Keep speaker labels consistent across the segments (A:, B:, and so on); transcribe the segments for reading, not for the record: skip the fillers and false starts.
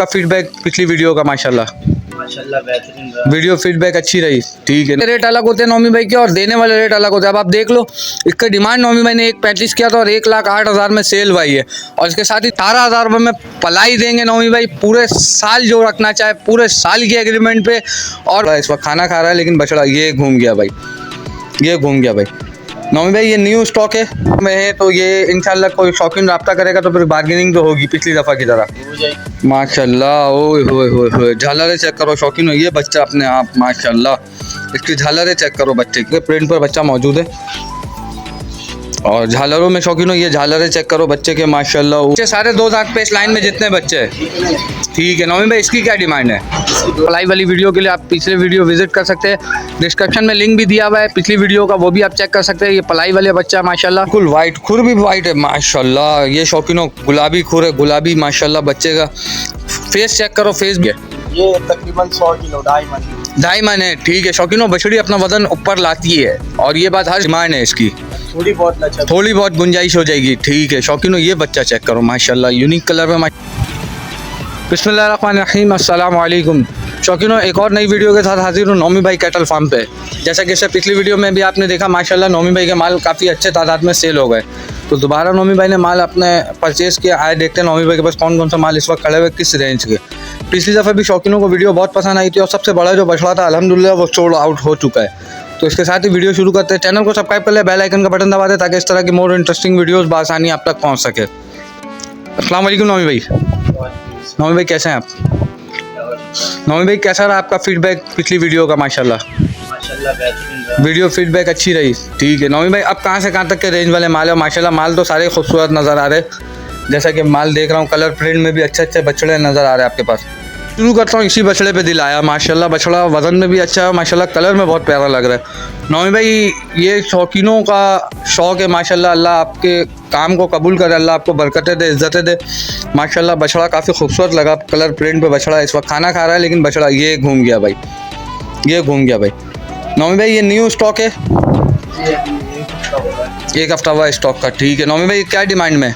A: का फीडबैक पिछली वीडियो का माशाल्लाह
B: बेहतरीन रहा।
A: वीडियो फीडबैक अच्छी रही, ठीक है। रेट अलग होते हैं नौमी भाई के और देने वाले रेट अलग होते हैं। अब आप देख लो, इसका डिमांड नौमी भाई ने 1.35 किया था और 1,08,000 में सेल भाई है। और इसके साथ ही 18,000 रुपये में पलाई देंगे नौमी भाई, पूरे साल जो रखना चाहे पूरे साल की एग्रीमेंट पे। और इस वक्त खाना खा रहा है लेकिन बछड़ा ये घूम गया भाई, ये घूम गया भाई। नौमी भाई ये न्यू स्टॉक है तो ये इंशाल्लाह कोई शौकीन रब्ता करेगा तो फिर बार्गेनिंग तो होगी पिछली दफ़ा की तरह। माशाल्लाह, ओए होए होए होए, झालरें चेक करो शौकीन हो, ये बच्चा अपने आप माशाल्लाह, इसकी झालरें चेक करो बच्चे के प्रिंट पर बच्चा मौजूद है। और झालरों में शौकीन हो, ये झालरें चेक करो बच्चे के माशाल्लाह। बच्चे सारे 2 दांत पे इस लाइन में जितने बच्चे हैं, ठीक है। नौमी भाई इसकी क्या डिमांड है? पलाई वाली वीडियो के लिए आप पिछले वीडियो विजिट कर सकते हैं, डिस्क्रिप्शन में लिंक भी दिया हुआ है पिछली वीडियो का, वो भी आप चेक कर सकते हैं। ये पलाई वाले बच्चा माशाल्लाह बिल्कुल वाइट, खुर भी वाइट है माशाल्लाह। ये शौकीनों गुलाबी खुर है, गुलाबी माशाल्लाह बच्चे का। फेस चेक करो, फेस भी
B: ये तकरीबन 100 किलो 2.5
A: मन है, ठीक है। शौकीनों बछड़ी अपना वजन ऊपर लाती है और ये बात हर डिमांड है इसकी,
B: थोड़ी बहुत
A: गुंजाइश हो जाएगी, ठीक है। शौकीनों ये बच्चा चेक करो माशाल्लाह, यूनिक कलर में। बिस्मिल्लाहिर्रहमानिर्रहीम, अस्सलाम वालेकुम शौकीनों, एक और नई वीडियो के साथ हाजिर हूँ नौमी भाई कैटल फार्म पे। जैसा कि इससे पिछली वीडियो में भी आपने देखा माशाल्लाह नौमी भाई के माल काफ़ी अच्छे तादाद में सेल हो गए, तो दोबारा नौमी भाई ने माल अपने परचेज़ किया। आए देखते हैं नौमी भाई के पास कौन कौन सा माल इस वक्त खड़े हुए किस रेंज के। पिछली दफ़ा भी शौकीनों को वीडियो बहुत पसंद आई थी और सबसे बड़ा जो बछड़ा था अल्हम्दुलिल्लाह वो सोल्ड आउट हो चुका है। तो इसके साथ ही वीडियो शुरू करते हैं। चैनल को सब्सक्राइब कर ले, बेल आइकन का बटन दबा दे ताकि इस तरह की मोर इंटरेस्टिंग वीडियोस बआसानी आप तक पहुंच सके। अस्सलाम वालेकुम नौमी भाई। नौमी भाई कैसे हैं आप? नौमी भाई कैसा रहा आपका फीडबैक पिछली वीडियो का? माशाल्लाह
B: बेहतरीन रहा।
A: वीडियो फीडबैक अच्छी रही, ठीक है। नौमी भाई अब कहाँ से कहाँ तक के रेंज वाले माल है? माशाल्लाह माल तो सारे खूबसूरत नज़र आ रहे, जैसा कि माल देख रहा हूँ कलर प्रिंट में भी अच्छे अच्छे बछड़े नज़र आ रहे हैं आपके पास। शुरू करता हूँ इसी बछड़े पे दिल आया माशाल्लाह, बछड़ा वज़न में भी अच्छा है माशाल्लाह, कलर में बहुत प्यारा लग रहा है। नौमी भाई ये शौकीनों का शौक़ है माशाल्लाह, अल्लाह आपके काम को कबूल करे, अल्लाह आपको बरकतें दे, इज़्ज़तें दे माशाल्लाह। बछड़ा काफ़ी खूबसूरत लगा, कलर प्रिंट पे बछड़ा इस वक्त खाना खा रहा है लेकिन बछड़ा ये घूम गया भाई, ये घूम गया भाई। नौमी भाई ये न्यू स्टॉक है, एक हफ्ता हुआ स्टॉक का, ठीक है। नौमी भाई क्या डिमांड में?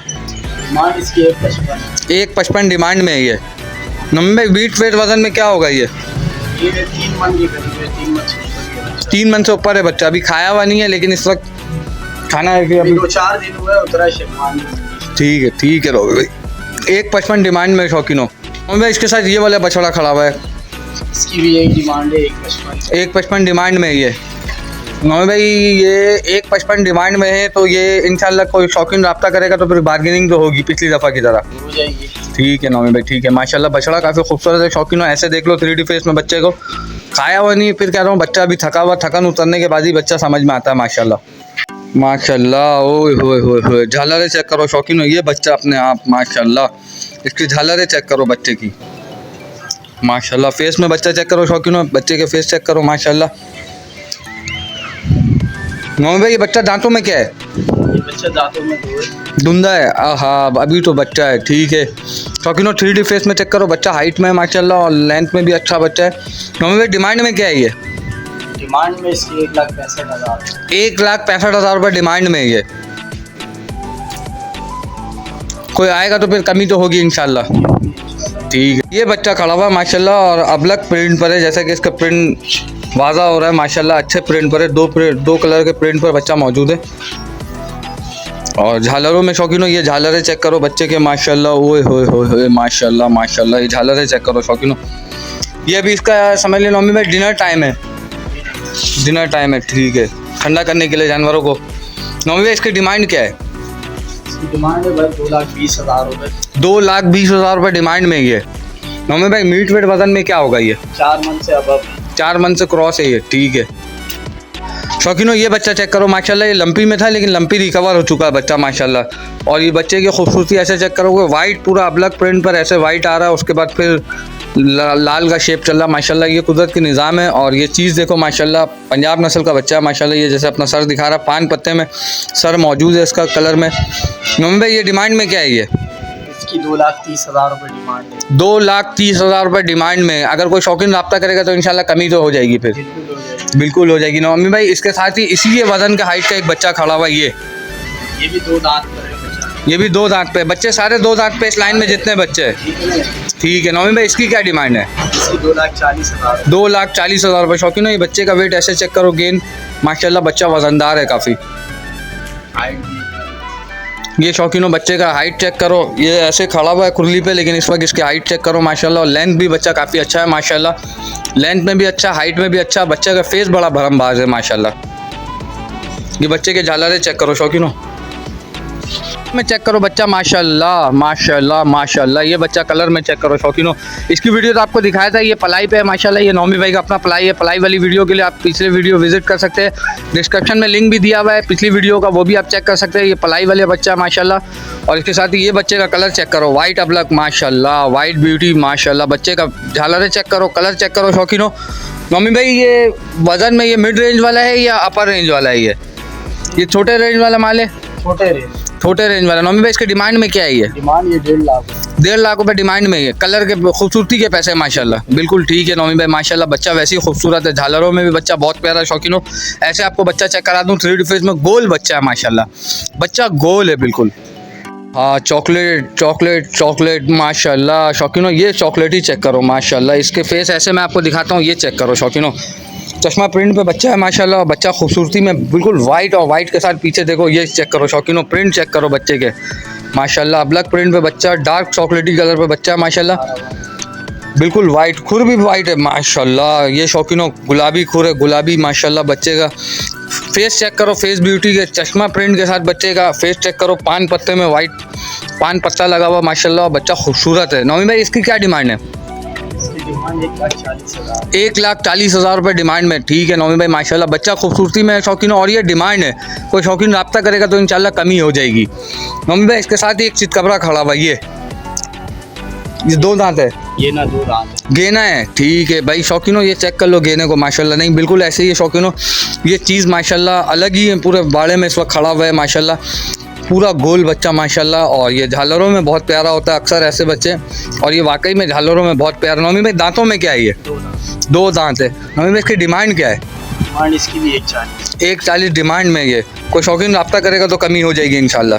A: 1.55 डिमांड में है ये। नौमी भाई वीट वेट वजन में क्या होगा ये?
B: 3 मन की करीब है, 3 मन से
A: 3 मन से ऊपर है बच्चा, अभी खाया हुआ नहीं है लेकिन इस वक्त खाना है कि अभी
B: 2-4 दिन हुए उतरा शेरवानी,
A: ठीक है, ठीक है। नौमी भाई 1.55 डिमांड में शौकीनों। नौमी भाई इसके साथ ये वाला बछड़ा खड़ा हुआ है,
B: इसकी भी एक डिमांड है 1.55
A: डिमांड में ये। नौमी भाई ये 1.55 डिमांड में है तो ये इंशाल्लाह कोई शौकीन रब्ता करेगा तो फिर बार्गेनिंग तो होगी पिछली दफ़ा की तरह,
B: हो जाएगी,
A: ठीक है। नौमी भाई ठीक है माशाल्लाह, बछड़ा काफ़ी खूबसूरत है शौकीनों। ऐसे देख लो 3D फेस में बच्चे को, खाया हुआ नहीं, फिर कह रहा हूँ बच्चा अभी थका हुआ, थकन उतरने के बाद ही बच्चा समझ में आता है माशाल्लाह। माशाल्लाह, ओए होए होए होए, झालरें चेक करो शौकीनों, ये बच्चा अपने आप माशाल्लाह, इसकी झालरें चेक करो बच्चे की माशाल्लाह। फेस में बच्चा चेक करो शौकीनों, बच्चे के फेस चेक करो माशाल्लाह। नौमी भाई ये बच्चा दांतों में क्या है?
B: ये बच्चा दांतों में
A: धुंधा है, हाँ अभी तो बच्चा है, ठीक है। शौकीनों 3D फेस में चेक करो, बच्चा हाइट में है माशाल्लाह और लेंथ में भी अच्छा बच्चा है। नौमी भाई डिमांड में क्या है ये?
B: डिमांड में इसकी 1,65,000
A: 1,65,000 रुपये डिमांड में ये। कोई आएगा तो फिर कमी तो होगी इंशाल्लाह, ठीक है। ये बच्चा खड़ा हुआ माशाल्लाह और अबलग प्रिंट पर है, जैसा कि इसका प्रिंट वाज़ा हो रहा है माशाल्लाह, अच्छे प्रिंट पर है, दो कलर के प्रिंट पर बच्चा मौजूद है। और झालरों में शौकीनों ये झालरें चेक करो बच्चे के माशाल्लाह, ओए होए होए होए माशाल्लाह माशाल्लाह, ये झालरें चेक करो शौकीनों। ये अभी इसका समझ लें नौमी में डिनर टाइम है, डिनर टाइम है, ठीक है, ठंडा करने के लिए जानवरों को। नौमी भाई इसकी डिमांड क्या है?
B: इसकी डिमांड है भाई 2,20,000 रुपये,
A: 2,20,000 रुपये डिमांड में ये। नौमी भाई मीट वेट वजन में क्या होगा ये?
B: 4 मन से अब
A: 4 मन से क्रॉस है ये, ठीक है। शौकीनों ये बच्चा चेक करो माशाल्लाह, ये लंपी में था लेकिन लंपी रिकवर हो चुका है बच्चा माशाल्लाह। और ये बच्चे की खूबसूरती ऐसे चेक करोगे, वाइट पूरा अबलग प्रिंट पर ऐसे वाइट आ रहा है, उसके बाद फिर लाल का शेप चल रहा माशाल्लाह, ये कुदरत की निज़ाम है। और ये चीज़ देखो माशाल्लाह, पंजाब नस्ल का बच्चा है माशाल्लाह, ये जैसे अपना सर दिखा रहा है, पान पत्ते में सर मौजूद है इसका कलर में। नौमी भाई ये डिमांड में क्या है ये?
B: इसकी 2,30,000 रुपये डिमांड है,
A: 2,30,000 रुपये डिमांड में। अगर कोई शौकीन रब्ता करेगा तो इंशाल्लाह कमी तो हो जाएगी, फिर बिल्कुल हो जाएगी। नौमी भाई इसके साथ ही इसी वजन का हाइट का एक बच्चा खड़ा हुआ है, ये
B: भी 2 दांत पर है बच्चा,
A: ये भी 2 दांत पे, बच्चे सारे 2 दांत पे इस लाइन में जितने बच्चे हैं, ठीक है नौमी भाई, इसकी क्या डिमांड है?
B: इसकी 2,40,000।
A: 2,40,000 रुपये। शौकीन हो ये बच्चे का वेट ऐसे चेक करो, गेन माशाल्लाह बच्चा वजनदार है काफ़ी।
B: हाइट भी
A: ये शौकीनों बच्चे का हाइट चेक करो, ये ऐसे खड़ा हुआ है कुर्ली पे, लेकिन इस वक्त इसकी हाइट चेक करो माशाल्लाह। और लेंथ भी बच्चा काफ़ी अच्छा है माशाल्लाह, लेंथ में भी अच्छा, हाइट में भी अच्छा। बच्चे का फेस बड़ा भरमबाज है माशाल्लाह। ये बच्चे के झालरे चेक करो शौकीनों, में चेक करो बच्चा माशाल्लाह माशाल्लाह माशाल्लाह। ये बच्चा कलर में चेक करो शौकीनों। इसकी वीडियो तो आपको दिखाया था, ये पलाई पे है माशाल्लाह। ये नौमी भाई का अपना पलाई है। पलाई वाली वीडियो के लिए आप पिछले वीडियो विजिट कर सकते हैं, डिस्क्रिप्शन में लिंक भी दिया हुआ है पिछली वीडियो का, वो भी आप चेक कर सकते हैं। ये पलाई वाले बच्चा है माशाल्लाह। और इसके साथ ही ये बच्चे का कलर चेक करो, वाइट अबलक माशाल्लाह, वाइट ब्यूटी माशाल्लाह। बच्चे का झालरे चेक करो, कलर चेक करो शौकीनों। नौमी भाई ये वज़न में ये मिड रेंज वाला है या अपर रेंज वाला है? ये छोटे रेंज वाला माल है, छोटे रेंज वाला। नौमी भाई इसके डिमांड में क्या है? ये
B: डिमांड ये 1.5 लाख।
A: 1.5 लाख रुपए डिमांड में ही है। कलर के खूबसूरती के पैसे माशाल्लाह, बिल्कुल ठीक है नौमी भाई माशाल्लाह। बच्चा वैसे ही खूबसूरत है, झालरों में भी बच्चा बहुत प्यारा है शौकीनों। ऐसे आपको बच्चा चेक करा दूँ 3D फेस में, गोल बच्चा है माशाल्लाह, बच्चा गोल है बिल्कुल। हाँ चॉकलेट चॉकलेट चॉकलेट माशाल्लाह शौकीनों। ये चॉकलेट ही चेक करो माशाल्लाह। इसके फेस ऐसे मैं आपको दिखाता हूँ, ये चेक करो शौकीनों। चश्मा प्रिंट पे बच्चा है माशाल्लाह, और बच्चा खूबसूरती में बिल्कुल वाइट, और वाइट के साथ पीछे देखो ये चेक करो शौकीनों, प्रिंट चेक करो बच्चे के माशाल्लाह। ब्लैक प्रिंट पे बच्चा, डार्क चॉकलेटी कलर पे बच्चा है माशाल्लाह, बिल्कुल वाइट, खुर भी वाइट है माशाल्लाह। ये शौकीनों गुलाबी खुर है, गुलाबी माशाल्लाह बच्चे का। फेस चेक करो, फेस ब्यूटी के चश्मा प्रिंट के साथ बच्चे का फेस चेक करो, पान पत्ते में वाइट पान पत्ता लगा हुआ माशाल्लाह, बच्चा खूबसूरत है। नौमी भाई इसकी क्या डिमांड है?
B: इसकी डिमांड 1,40,000।
A: 1,40,000 रुपये डिमांड में, ठीक है नौमी भाई माशाल्लाह। बच्चा खूबसूरती में शौकीनों, और ये डिमांड है, कोई शौकीन रब्ता करेगा तो इंशाल्लाह कमी हो जाएगी। नौमी भाई इसके साथ ही एक चितकबरा खड़ा हुआ, ये 2 दांत है,
B: ये ना 2 दांत है।
A: गेना है, ठीक है भाई शौकीनों। ये चेक कर लो गेने को माशाल्लाह, नहीं बिल्कुल ऐसे ही है शौकीनों। ये चीज़ माशाल्लाह अलग ही है, पूरे बाड़े में इस वक्त खड़ा हुआ है माशाल्लाह, पूरा गोल बच्चा माशाल्लाह। और ये झालरों में बहुत प्यारा होता है अक्सर ऐसे बच्चे, और ये वाकई में झालरों में बहुत प्यारा। नौमी भाई दांतों में क्या है? ये 2 दांत है। नौमी भाई इसकी डिमांड क्या है?
B: डिमांड इसकी भी 1,40,000।
A: 1,40,000 डिमांड में। ये कोई शौकीन रब्ता करेगा तो कमी हो जाएगी इंशाल्लाह,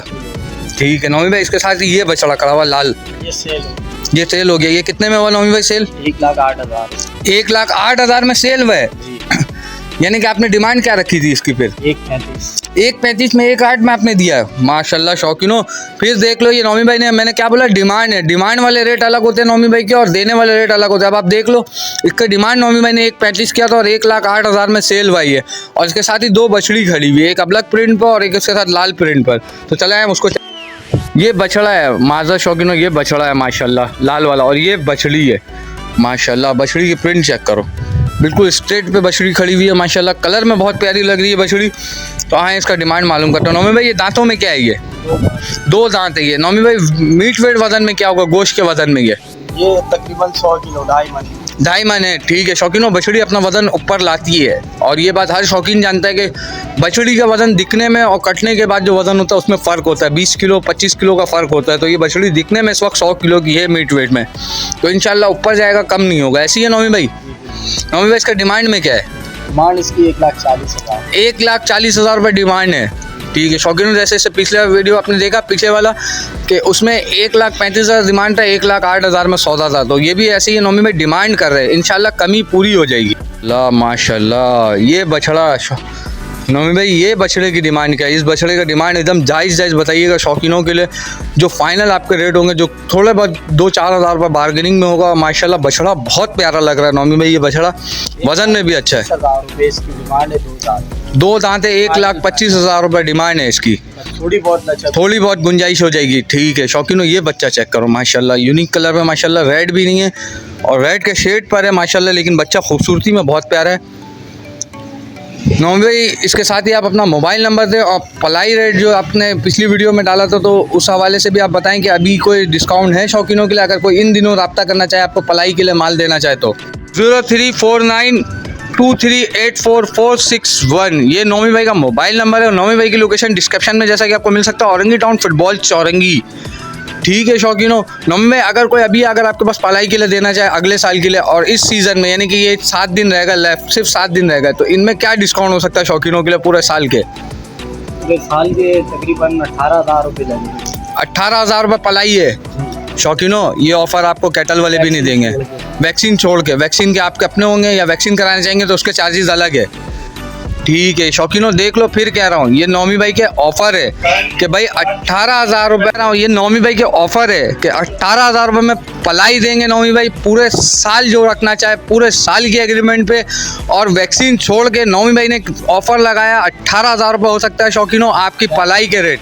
A: ठीक है नौमी भाई। इसके साथ ही ये बछड़ा खड़ा हुआ लाल,
B: ये सेल
A: ये सेल हो गया। ये कितने में हुआ नौमी भाई सेल?
B: 1,08,000।
A: 1,08,000 में सेल हुआ है, यानी कि आपने डिमांड क्या रखी थी इसकी? फिर
B: 1,35
A: में 1,08 में आपने दिया है माशाल्लाह शौकीनों। फिर देख लो ये नौमी भाई ने, मैंने क्या बोला, डिमांड है। डिमांड वाले रेट अलग होते हैं नौमी भाई के, और देने वाले रेट अलग होते हैं। अब आप देख लो, इसका डिमांड नौमी भाई ने 1,35 किया था, और 1,08,000 में सेल हुई है। और इसके साथ ही 2 बछड़ी खड़ी हुई है, एक अबलक प्रिंट पर और एक इसके साथ लाल प्रिंट पर। तो चला है उसको, ये बछड़ा है माजा शौकीनों, ये बछड़ा है माशाल्लाह लाल वाला, और ये बछड़ी है माशाल्लाह। बछड़ी की प्रिंट चेक करो, बिल्कुल स्ट्रेट पे बछड़ी खड़ी हुई है माशाल्लाह, कलर में बहुत प्यारी लग रही है बछड़ी। तो हाँ इसका डिमांड मालूम करता हूँ। नौमी भाई ये दांतों में क्या है? ये 2 दांत है। ये नौमी भाई मीट वेट वजन में क्या होगा, गोश्त के वजन में? ये
B: तकरीबन 100 किलो, 2.5 मन।
A: 2.5 मन है, ठीक है शौकीनों। बछड़ी अपना वजन ऊपर लाती है, और ये बात हर शौकीन जानता है कि बछड़ी का वजन दिखने में और कटने के बाद जो वजन होता है उसमें फ़र्क होता है, 20 किलो 25 किलो का फ़र्क होता है। तो ये बछड़ी दिखने में इस वक्त 100 किलो की है मीट वेट में, तो इंशाल्लाह ऊपर जाएगा, कम नहीं होगा। ऐसी है नौमी भाई। नौमी भाई इसका डिमांड में क्या है?
B: डिमांड इसकी 1,40,000।
A: 1,40,000 रुपये डिमांड है, ठीक है शौकीनों। जैसे इससे पिछला वीडियो आपने देखा पीछे वाला, कि उसमें 1,35,000 डिमांड था, 1,08,000 में सौदा था। तो ये भी ऐसे ही नौमी में डिमांड कर रहे हैं, इंशाल्लाह कमी पूरी हो जाएगी। ला माशाल्लाह। ये बछड़ा नौमी भाई, ये बछड़े की डिमांड क्या है? इस बछड़े का डिमांड एकदम जायज़ बताइएगा शौकीनों के लिए, जो फाइनल आपके रेट होंगे, जो थोड़े बहुत 2-4 हज़ार रुपये बार्गेनिंग में होगा माशाल्लाह। बछड़ा बहुत प्यारा लग रहा है नौमी भाई, ये बछड़ा वज़न में भी अच्छा है।
B: 20,000 इसकी डिमांड है। 2 दांत,
A: 2 दांत है, 1,25,000 रुपये डिमांड है इसकी।
B: थोड़ी बहुत
A: गुंजाइश हो जाएगी, ठीक है शौकीनों। ये बच्चा चेक करो माशाल्लाह, यूनिक कलर में माशाल्लाह, रेड भी नहीं है और रेड के शेड पर है माशाल्लाह, लेकिन बच्चा खूबसूरती में बहुत प्यारा है। नौमी भाई इसके साथ ही आप अपना मोबाइल नंबर दें, और पलाई रेट जो आपने पिछली वीडियो में डाला था, तो उस हवाले से भी आप बताएं कि अभी कोई डिस्काउंट है शौकीनों के लिए, अगर कोई इन दिनों रब्ता करना चाहे, आपको पलाई के लिए माल देना चाहे तो। 0349238441, ये नौमी भाई का मोबाइल नंबर है। और नौमी भाई की लोकेशन डिस्क्रिप्शन में जैसा कि आपको मिल सकता है, औरंगी टाउन फुटबॉल चौरंगी, ठीक है शौकीनों। नौमी भाई अगर आपके पास पलाई के लिए देना चाहे अगले साल के लिए, और इस सीज़न में, यानी कि ये 7 दिन रहेगा लेफ्ट, सिर्फ 7 दिन रहेगा, तो इनमें क्या डिस्काउंट हो सकता है शौकीनों के लिए पूरे साल के?
B: पूरे साल के तकरीबन 18,000 रुपये लगेंगे।
A: 18,000 रुपये पलाई है, शौकीनो ये ऑफर आपको कैटल वाले भी नहीं देंगे, वैक्सीन छोड़ के। वैक्सीन के आपके अपने होंगे या वैक्सीन कराने चाहेंगे तो उसके चार्जेस अलग है। ठीक है शौकीनो, देख लो, फिर कह रहा हूँ ये नौमी भाई के ऑफर है कि भाई 18,000 रुपये, ये नौमी भाई के ऑफर है कि 18,000 रुपये में पलाई देंगे नौमी भाई, पूरे साल जो रखना चाहे पूरे साल की एग्रीमेंट पे। और वैक्सीन छोड़ के नौमी भाई ने ऑफर लगाया 18,000 रुपये हो सकता है शौकीनो आपकी पलाई के रेट।